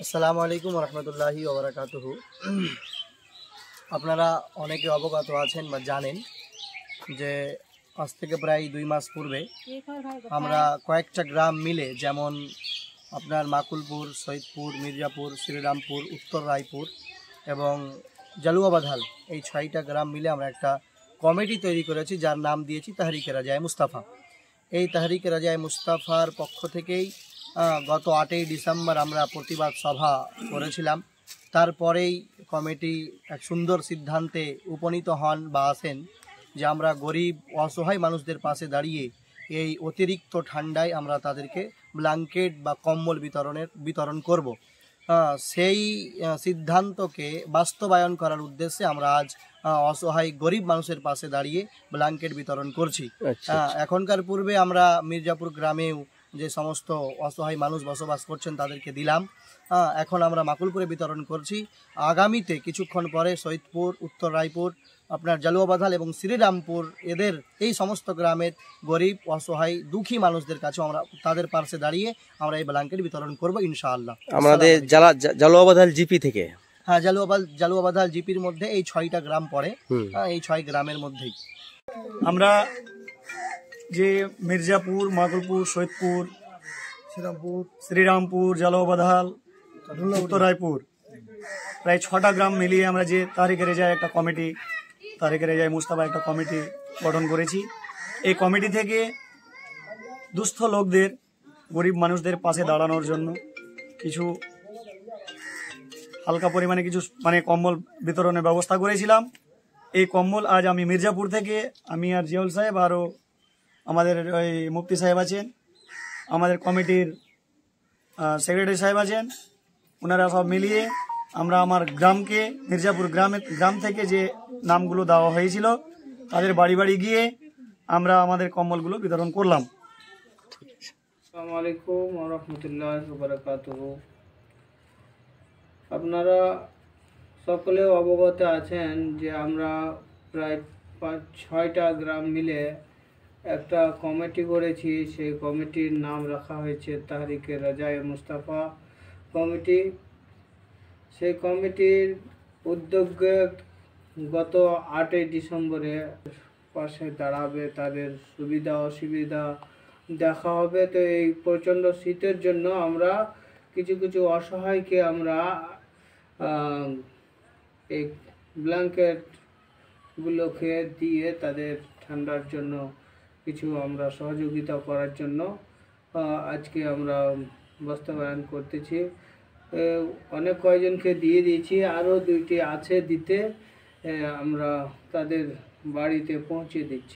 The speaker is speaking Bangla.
আসসালামু আলাইকুম রহমতুল্লাহি ওয়া বারাকাতুহু। আপনারা অনেকে অবগত আছেন বা জানেন যে আজ থেকে প্রায় 2 মাস পূর্বে আমরা কয়েকটা গ্রাম মিলে, যেমন আপনার মাকুলপুর, সৈয়দপুর, মির্জাপুর, শ্রীরামপুর, উত্তর রায়পুর এবং জালুয়াবাধাল, এই 6টা গ্রাম মিলে আমরা একটা কমিটি তৈরি করেছি, যার নাম দিয়েছি তাহরিকে রাজায়ে মুস্তাফা। এই তাহরিকে রাজায়ে মুস্তাফার পক্ষ থেকেই গত 8ই ডিসেম্বর আমরা প্রতিবাদ সভা করেছিলাম। তারপরেই কমিটি এক সুন্দর সিদ্ধান্তে উপনীত হন বা আসেন যে আমরা গরিব অসহায় মানুষদের পাশে দাঁড়িয়ে এই অতিরিক্ত ঠান্ডায় আমরা তাদেরকে ব্ল্যাঙ্কেট বা কম্বল বিতরণ করব। সেই সিদ্ধান্তকে বাস্তবায়ন করার উদ্দেশ্যে আমরা আজ অসহায় গরিব মানুষের পাশে দাঁড়িয়ে ব্ল্যাঙ্কেট বিতরণ করছি। এখনকার পূর্বে আমরা মির্জাপুর গ্রামেও যে সমস্ত অসহায় মানুষ বসবাস করছেন তাদেরকে দিলাম। এখন আমরা মাকুলপুরে বিতরণ করছি। আগামীতে কিছুক্ষণ পরে সৈয়দপুর, উত্তর রায়পুর, আপনার জালুয়াবাধাল এবং শ্রীরামপুর, এদের এই সমস্ত গ্রামের গরিব অসহায় দুঃখী মানুষদের কাছে আমরা তাদের পাশে দাঁড়িয়ে আমরা এই ব্ল্যাঙ্কেট বিতরণ করব ইনশাআল্লাহ। আমাদের জালুয়াবাধাল জিপি থেকে, হ্যাঁ, জালুয়াবাধাল জিপির মধ্যে এই 6টা গ্রাম পড়ে। এই 6 গ্রামের মধ্যেই আমরা যে মির্জাপুর, মাকুলপুর, সৈয়দপুর, শ্রীরামপুর, জালুয়াবাধাল, উত্তর রায়পুর, প্রায় 6টা গ্রাম মিলিয়ে আমরা যে তাহরিকে রাজায়ে একটা কমিটি, তাহরিকে রাজায়ে মুস্তাফা একটা কমিটি গঠন করেছি। এই কমিটি থেকে দুস্থ লোকদের, গরিব মানুষদের পাশে দাঁড়ানোর জন্য কিছু হালকা পরিমাণে কিছু কম্বল বিতরণের ব্যবস্থা করেছিলাম। এই কম্বল আজ আমি মির্জাপুর থেকে, আমি আর জিয়াউল সাহেব, আরও আমাদের ওই মুফতি সাহেব আছেন, আমাদের কমিটির সেক্রেটারি সাহেব আছেন, ওনারা সব মিলিয়ে আমরা আমার গ্রামকে, মির্জাপুর গ্রাম থেকে যে নামগুলো দেওয়া হয়েছিল তাদের বাড়ি বাড়ি গিয়ে আমরা আমাদের কম্বলগুলো বিতরণ করলাম। আসসালামু আলাইকুম ওয়া রাহমাতুল্লাহি ওয়া বারাকাতুহু। আপনারা সকলে অবগত আছেন যে আমরা প্রায় 5-6টা গ্রাম মিলে একটা কমিটি করেছি। সেই কমিটির নাম রাখা হয়েছে তাহরিকে রাজায়ে মুস্তাফা কমিটি। সেই কমিটির উদ্যোগে গত 8ই ডিসেম্বরে পাশে দাঁড়াবে, তাদের সুবিধা অসুবিধা দেখা হবে। তো এই প্রচণ্ড শীতের জন্য আমরা কিছু কিছু অসহায়কে আমরা এই ব্ল্যাঙ্কেটগুলোকে দিয়ে তাদের ঠান্ডার জন্য কিছু আমরা সহযোগিতা করার জন্য আজকে আমরা বাস্তবায়ন করতেছি। অনেক কয়জনকে দিয়ে দিয়েছি, আরও 2টি আছে দিতে, আমরা তাদের বাড়িতে পৌঁছে দিচ্ছি।